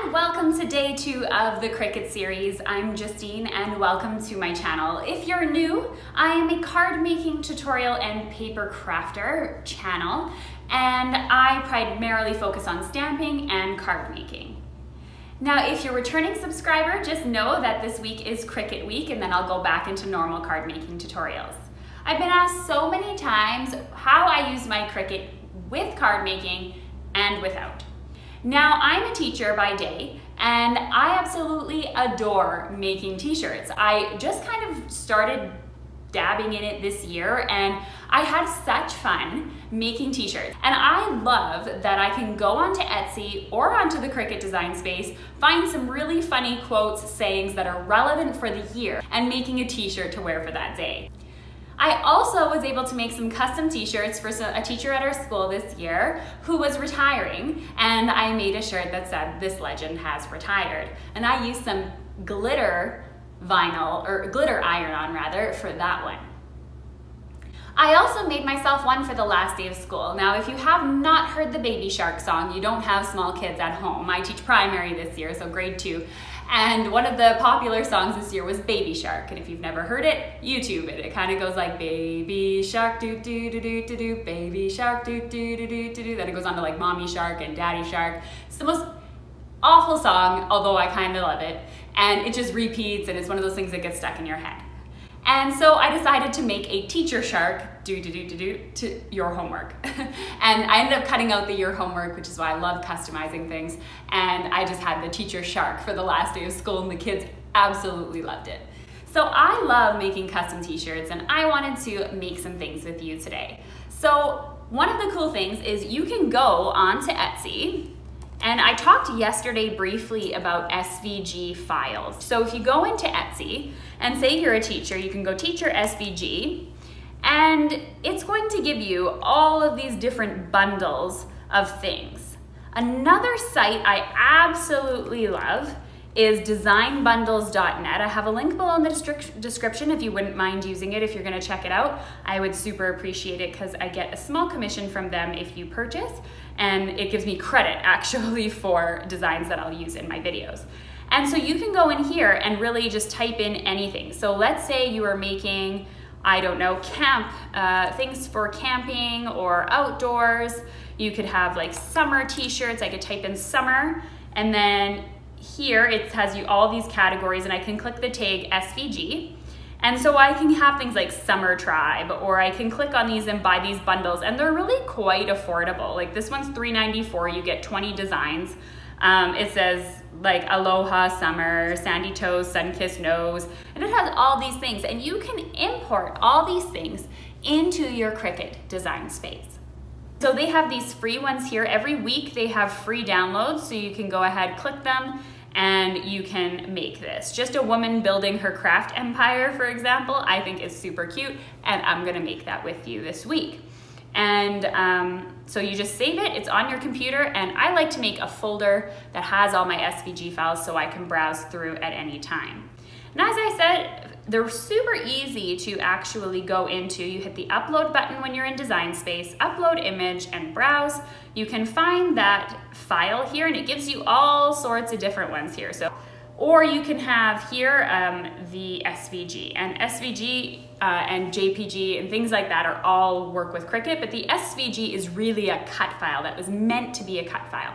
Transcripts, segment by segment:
and welcome to day 2 of the Cricut series. I'm Justine and welcome to my channel. If you're new, I am a card making tutorial and paper crafter channel, and I primarily focus on stamping and card making. Now, if you're a returning subscriber, just know that this week is Cricut week and then I'll go back into normal card making tutorials. I've been asked so many times how I use my Cricut with card making and without. Now, I'm a teacher by day, and I absolutely adore making t-shirts. I just kind of started dabbing in it this year, and I had such fun making t-shirts. And I love that I can go onto Etsy or onto the Cricut design space, find some really funny quotes, sayings that are relevant for the year, and making a t-shirt to wear for that day. I also was able to make some custom t-shirts for a teacher at our school this year who was retiring, and I made a shirt that said, "This legend has retired." And I used some glitter vinyl, or glitter iron-on rather, for that one. I also made myself one for the last day of school. Now, if you have not heard the Baby Shark song, you don't have small kids at home. I teach primary this year, so grade 2. And one of the popular songs this year was Baby Shark. And if you've never heard it, YouTube it. It kind of goes like Baby Shark, do do do do do do, Baby Shark, do do do do do do. Then it goes on to like Mommy Shark and Daddy Shark. It's the most awful song, although I kind of love it. And it just repeats, and it's one of those things that gets stuck in your head. And so I decided to make a teacher shark, do do do do do, to your homework. And I ended up cutting out the your homework, which is why I love customizing things. And I just had the teacher shark for the last day of school, and the kids absolutely loved it. So I love making custom t-shirts, and I wanted to make some things with you today. So one of the cool things is you can go onto Etsy. And I talked yesterday briefly about SVG Files. So if you go into Etsy and say you're a teacher, you can go teacher SVG, and it's going to give you all of these different bundles of things. Another site I absolutely love is designbundles.net. I have a link below in the description if you wouldn't mind using it. If you're gonna check it out, I would super appreciate it because I get a small commission from them if you purchase, and it gives me credit actually for designs that I'll use in my videos. And so you can go in here and really just type in anything. So let's say you are making, I don't know, things for camping or outdoors. You could have like summer t-shirts. I could type in summer, and then here it has you all these categories, and I can click the tag SVG. And so I can have things like Summer Tribe, or I can click on these and buy these bundles, and they're really quite affordable. Like this one's $3.94, you get 20 designs. It says like Aloha Summer, Sandy Toes, Sun-Kissed Nose, and it has all these things, and you can import all these things into your Cricut design space. So they have these free ones here. Every week they have free downloads, so you can go ahead, click them, and you can make this. Just a woman building her craft empire, for example, I think is super cute, and I'm gonna make that with you this week. And so you just save it, it's on your computer, and I like to make a folder that has all my SVG files so I can browse through at any time. And as I said, they're super easy to actually go into. You hit the upload button when you're in design space, upload image, and browse. You can find that file here, and it gives you all sorts of different ones here. So, or you can have here the SVG, and SVG and JPG and things like that are all work with Cricut, but the SVG is really a cut file that was meant to be a cut file.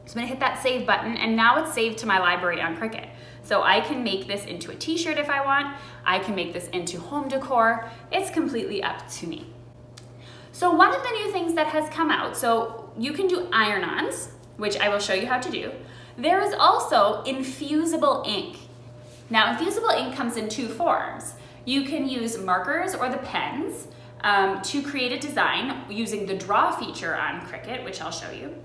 So I'm gonna hit that save button, and now it's saved to my library on Cricut. So I can make this into a t-shirt if I want. I can make this into home decor. It's completely up to me. So one of the new things that has come out, so you can do iron-ons, which I will show you how to do. There is also Infusible Ink. Now, Infusible Ink comes in 2 forms. You can use markers or the pens to create a design using the draw feature on Cricut, which I'll show you.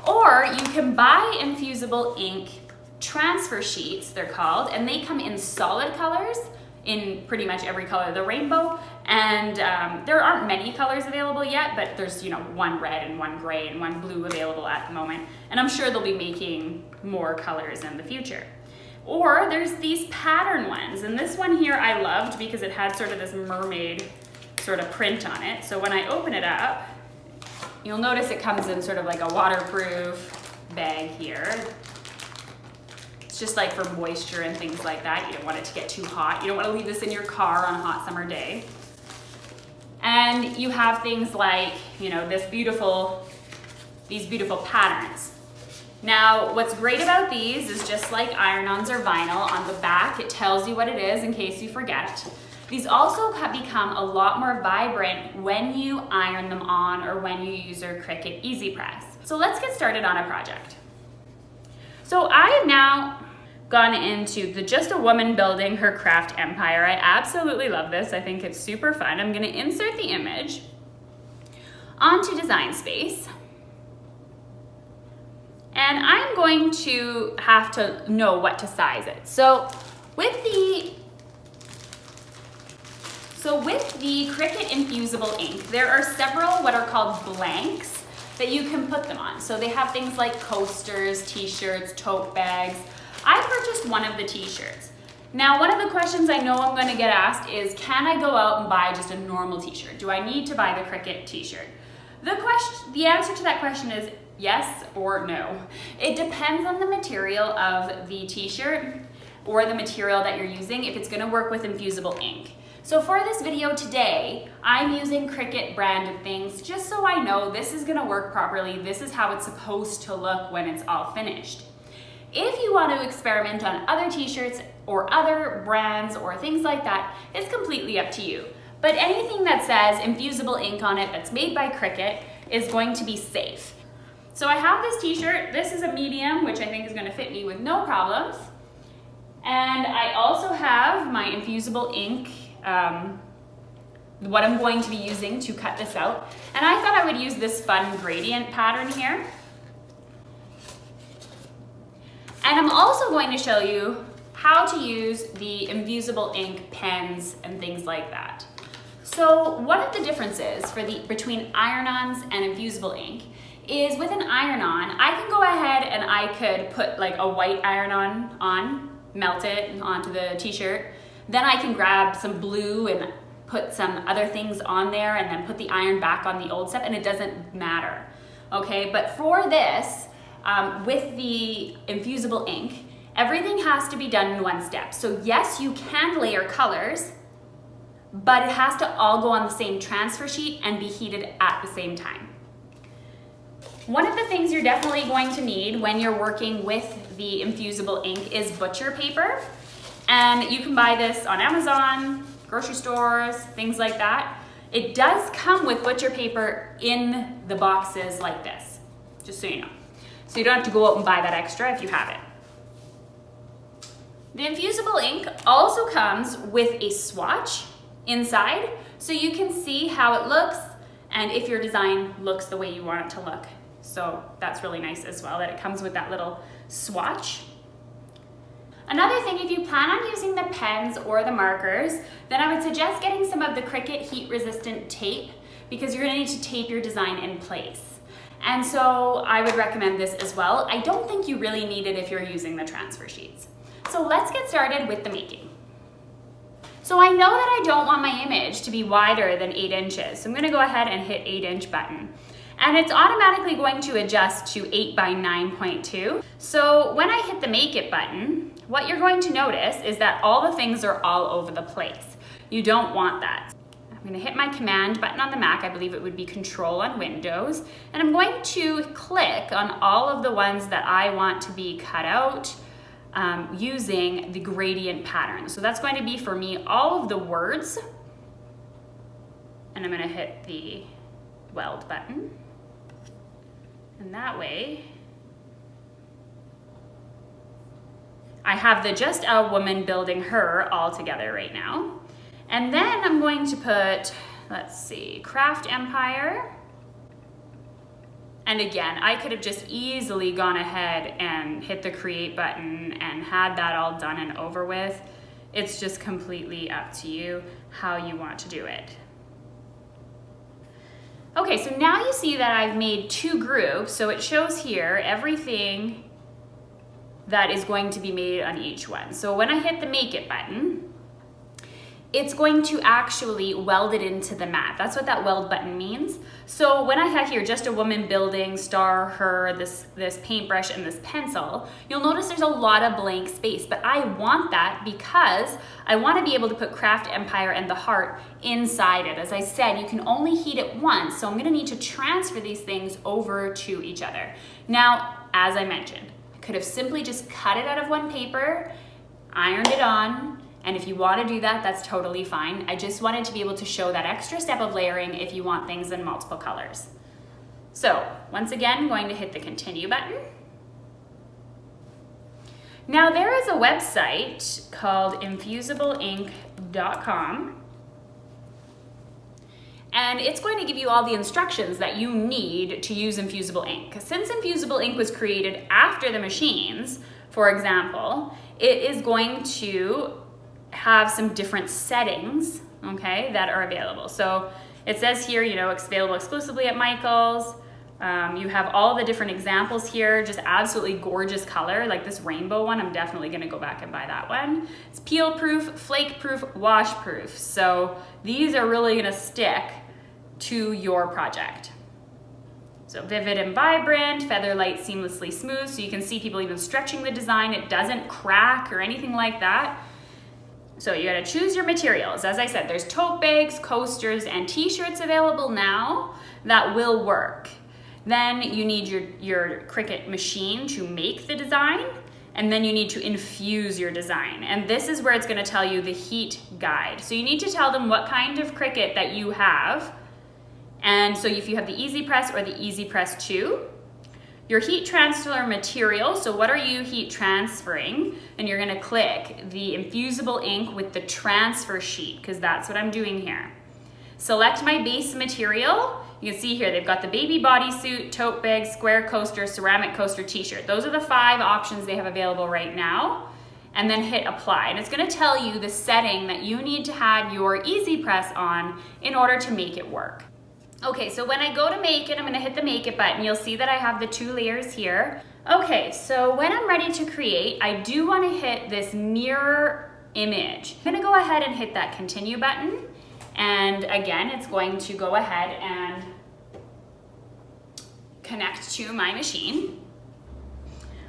Or you can buy Infusible Ink transfer sheets, they're called, and they come in solid colors, in pretty much every color of the rainbow, and there aren't many colors available yet, but there's, you know, one red and one gray and one blue available at the moment, and I'm sure they'll be making more colors in the future. Or there's these pattern ones, and this one here I loved because it had sort of this mermaid sort of print on it. So when I open it up, you'll notice it comes in sort of like a waterproof bag here. It's just like for moisture and things like that. You don't want it to get too hot. You don't want to leave this in your car on a hot summer day. And you have things like, you know, these beautiful patterns. Now, what's great about these is just like iron-ons or vinyl, on the back it tells you what it is in case you forget. These also become a lot more vibrant when you iron them on or when you use your Cricut Easy Press. So let's get started on a project. So I have now gone into the Just a Woman Building Her Craft Empire. I absolutely love this. I think it's super fun. I'm gonna insert the image onto Design Space. And I'm going to have to know what to size it. So with the Cricut Infusible Ink, there are several what are called blanks that you can put them on. So they have things like coasters, t-shirts, tote bags. I purchased one of the t-shirts. Now, one of the questions I know I'm gonna get asked is, can I go out and buy just a normal t-shirt? Do I need to buy the Cricut t-shirt? The answer to that question is yes or no. It depends on the material of the t-shirt or the material that you're using, if it's gonna work with Infusible Ink. So for this video today, I'm using Cricut branded things just so I know this is gonna work properly. This is how it's supposed to look when it's all finished. If you want to experiment on other t-shirts or other brands or things like that, it's completely up to you. But anything that says Infusible Ink on it that's made by Cricut is going to be safe. So I have this t-shirt. This is a medium, which I think is going to fit me with no problems. And I also have my Infusible Ink, what I'm going to be using to cut this out. And I thought I would use this fun gradient pattern here. And I'm also going to show you how to use the Infusible Ink pens and things like that. So one of the differences between iron-ons and Infusible Ink is with an iron-on, I can go ahead and I could put like a white iron-on on, melt it onto the t-shirt. Then I can grab some blue and put some other things on there and then put the iron back on the old stuff, and it doesn't matter, okay? But for this, with the Infusible Ink, everything has to be done in one step. So yes, you can layer colors, but it has to all go on the same transfer sheet and be heated at the same time. One of the things you're definitely going to need when you're working with the Infusible Ink is butcher paper. And you can buy this on Amazon, grocery stores, things like that. It does come with butcher paper in the boxes like this, just so you know. So you don't have to go out and buy that extra if you have it. The Infusible Ink also comes with a swatch inside, so you can see how it looks and if your design looks the way you want it to look. So that's really nice as well, that it comes with that little swatch. Another thing, if you plan on using the pens or the markers, then I would suggest getting some of the Cricut heat-resistant tape, because you're gonna need to tape your design in place. And so I would recommend this as well. I don't think you really need it if you're using the transfer sheets. So let's get started with the making. So I know that I don't want my image to be wider than 8 inches. So I'm gonna go ahead and hit 8-inch button. And it's automatically going to adjust to 8 by 9.2. So when I hit the Make It button, what you're going to notice is that all the things are all over the place. You don't want that. I'm gonna hit my Command button on the Mac. I believe it would be Control on Windows. And I'm going to click on all of the ones that I want to be cut out using the gradient pattern. So that's going to be, for me, all of the words. And I'm gonna hit the Weld button. And that way, I have the Just a Woman Building Her all together right now. And then I'm going to put, let's see, Craft Empire. And again, I could have just easily gone ahead and hit the Create button and had that all done and over with. It's just completely up to you how you want to do it. Okay, so now you see that I've made 2 groups, so it shows here everything that is going to be made on each one. So when I hit the Make It button, it's going to actually weld it into the mat. That's what that weld button means. So when I have here just a woman building, star, her, this paintbrush and this pencil, you'll notice there's a lot of blank space, but I want that because I want to be able to put Craft Empire and the heart inside it. As I said, you can only heat it once, so I'm gonna need to transfer these things over to each other. Now, as I mentioned, I could have simply just cut it out of one paper, ironed it on, and if you want to do that, that's totally fine. I just wanted to be able to show that extra step of layering if you want things in multiple colors. So once again, I'm going to hit the continue button. Now there is a website called infusible.ink.com, and it's going to give you all the instructions that you need to use Infusible Ink. Since Infusible Ink was created after the machines, for example, it is going to have some different settings, okay, that are available. So it says here, you know, it's available exclusively at Michael's. You have all the different examples here, just absolutely gorgeous color, like this rainbow one. I'm definitely gonna go back and buy that one. It's peel proof, flake proof, wash proof. So these are really gonna stick to your project. So vivid and vibrant, feather light, seamlessly smooth. So you can see people even stretching the design. It doesn't crack or anything like that. So you gotta choose your materials. As I said, there's tote bags, coasters, and t-shirts available now that will work. Then you need your Cricut machine to make the design, and then you need to infuse your design. And this is where it's gonna tell you the heat guide. So you need to tell them what kind of Cricut that you have. And so if you have the Easy Press or the Easy Press 2, your heat transfer material, so what are you heat transferring? And you're gonna click the Infusible Ink with the transfer sheet, because that's what I'm doing here. Select my base material. You can see here, they've got the baby bodysuit, tote bag, square coaster, ceramic coaster, t-shirt. Those are the 5 options they have available right now. And then hit apply. And it's gonna tell you the setting that you need to have your Easy Press on in order to make it work. Okay, so when I go to make it, I'm gonna hit the make it button. You'll see that I have the 2 layers here. Okay, so when I'm ready to create, I do wanna hit this mirror image. I'm gonna go ahead and hit that continue button. And again, it's going to go ahead and connect to my machine.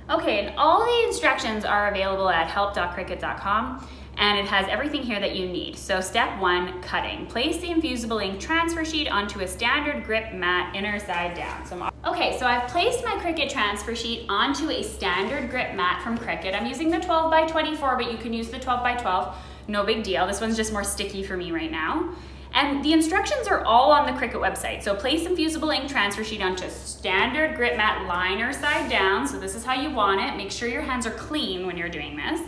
Okay, and all the instructions are available at help.cricut.com. And it has everything here that you need. So step 1, cutting. Place the Infusible Ink transfer sheet onto a standard grip mat, inner side down. Okay, so I've placed my Cricut transfer sheet onto a standard grip mat from Cricut. I'm using the 12 by 24, but you can use the 12 by 12. No big deal. This one's just more sticky for me right now. And the instructions are all on the Cricut website. So place Infusible Ink transfer sheet onto standard grip mat, liner side down. So this is how you want it. Make sure your hands are clean when you're doing this.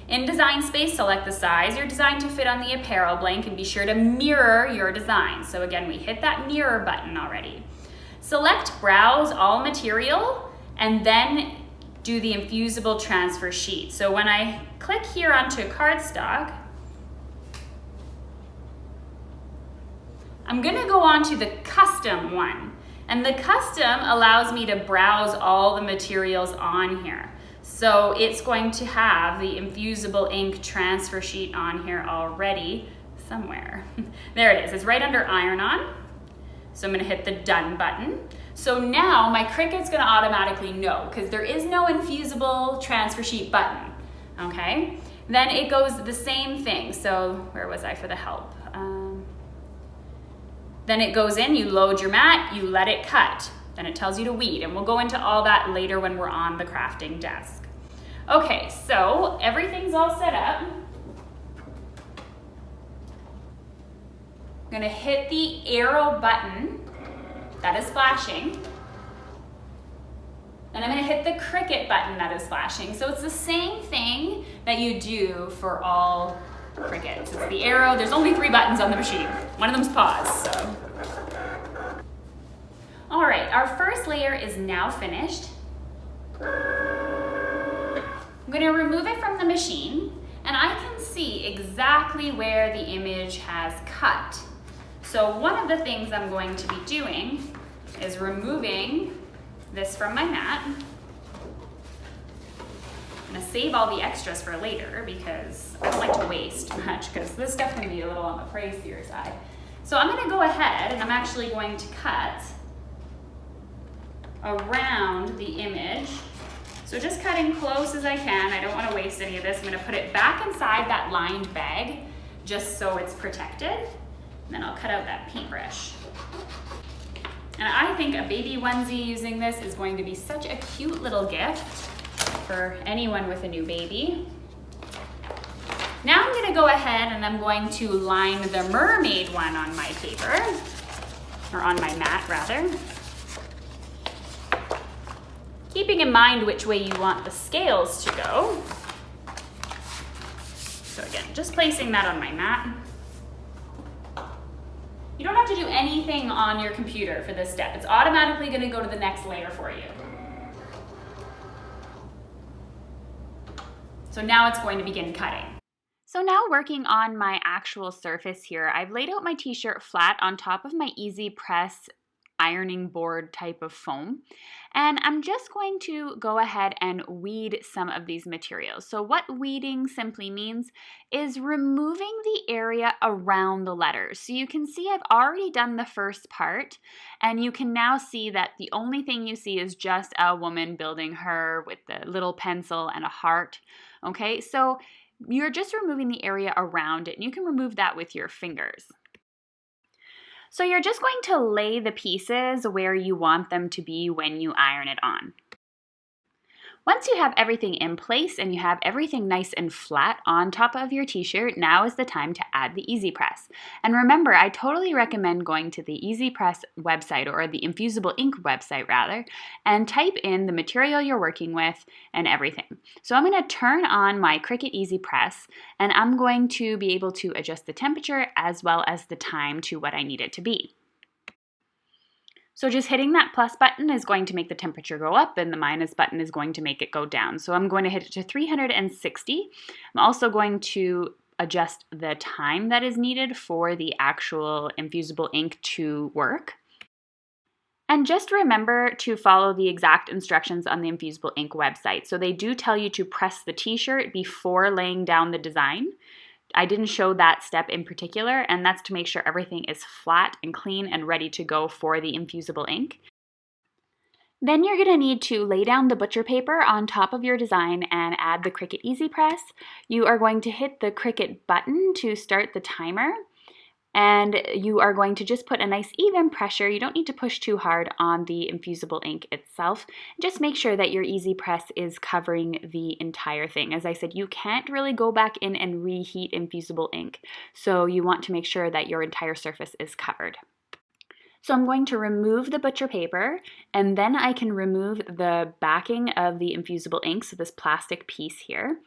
In design space, select the size you're designed to fit on the apparel blank and be sure to mirror your design. So again, we hit that mirror button already. Select browse all material and then do the Infusible transfer sheet. So when I click here onto cardstock, I'm gonna go on to the custom one. And the custom allows me to browse all the materials on here. So it's going to have the Infusible Ink transfer sheet on here already somewhere. There it is, it's right under iron on. So I'm gonna hit the done button. So now my Cricut's gonna automatically know because there is no Infusible transfer sheet button, okay? Then it goes the same thing. So where was I for the help? Then it goes in, you load your mat, you let it cut. Then it tells you to weed, and we'll go into all that later when we're on the crafting desk. Okay, so everything's all set up. I'm gonna hit the arrow button that is flashing. Then I'm gonna hit the Cricut button that is flashing. So it's the same thing that you do for all Cricuts. It's the arrow, there's only 3 buttons on the machine. One of them's pause, so. All right, our first layer is now finished. I'm gonna remove it from the machine, and I can see exactly where the image has cut. So one of the things I'm going to be doing is removing this from my mat. I'm gonna save all the extras for later because I don't like to waste much because this stuff can be a little on the pricier side. So I'm gonna go ahead and I'm actually going to cut around the image. So just cutting close as I can. I don't want to waste any of this. I'm going to put it back inside that lined bag just so it's protected. And then I'll cut out that paintbrush. And I think a baby onesie using this is going to be such a cute little gift for anyone with a new baby. Now I'm going to go ahead and I'm going to line the Mermaid one on my paper, or on my mat rather. Keeping in mind which way you want the scales to go. So again, just placing that on my mat. You don't have to do anything on your computer for this step. It's automatically going to go to the next layer for you. So now it's going to begin cutting. So now working on my actual surface here, I've laid out my t-shirt flat on top of my easy press ironing board type of foam. And I'm just going to go ahead and weed some of these materials. So what weeding simply means is removing the area around the letters. So you can see I've already done the first part, and you can now see that the only thing you see is just a woman building her with the little pencil and a heart. Okay, so you're just removing the area around it, and you can remove that with your fingers. So you're just going to lay the pieces where you want them to be when you iron it on. Once you have everything in place and you have everything nice and flat on top of your t-shirt, now is the time to add the Easy Press. And remember, I totally recommend going to the Easy Press website, or the Infusible Ink website rather, and type in the material you're working with and everything. So I'm going to turn on my Cricut Easy Press, and I'm going to be able to adjust the temperature as well as the time to what I need it to be. So just hitting that plus button is going to make the temperature go up, and the minus button is going to make it go down. So I'm going to hit it to 360. I'm also going to adjust the time that is needed for the actual Infusible ink to work. And just remember to follow the exact instructions on the Infusible Ink website. So they do tell you to press the t-shirt before laying down the design. I didn't show that step in particular, and that's to make sure everything is flat and clean and ready to go for the Infusible ink. Then you're going to need to lay down the butcher paper on top of your design and add the Cricut Easy Press. You are going to hit the Cricut button to start the timer, and you are going to just put a nice even pressure. You don't need to push too hard on the Infusible ink itself. Just make sure that your Easy Press is covering the entire thing. As I said, you can't really go back in and reheat Infusible ink, so you want to make sure that your entire surface is covered. So I'm going to remove the butcher paper, and then I can remove the backing of the Infusible ink, so this plastic piece here,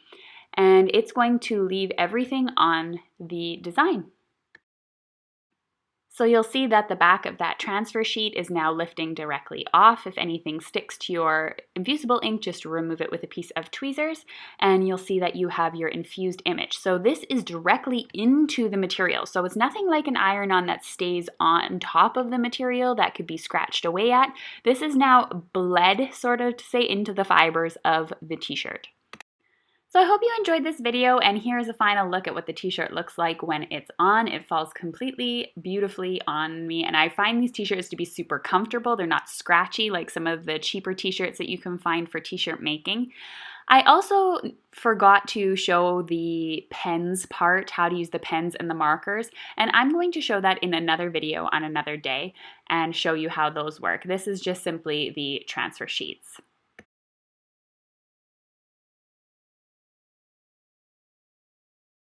and it's going to leave everything on the design. So you'll see that the back of that transfer sheet is now lifting directly off. If anything sticks to your Infusible ink, just remove it with a piece of tweezers, and you'll see that you have your infused image. So this is directly into the material. So it's nothing like an iron-on that stays on top of the material that could be scratched away at. This is now bled, sort of to say, into the fibers of the t-shirt. So I hope you enjoyed this video, and here's a final look at what the t-shirt looks like when it's on. It falls completely beautifully on me, and I find these t-shirts to be super comfortable. They're not scratchy like some of the cheaper t-shirts that you can find for t-shirt making. I also forgot to show the pens part, how to use the pens and the markers, and I'm going to show that in another video on another day and show you how those work. This is just simply the transfer sheets.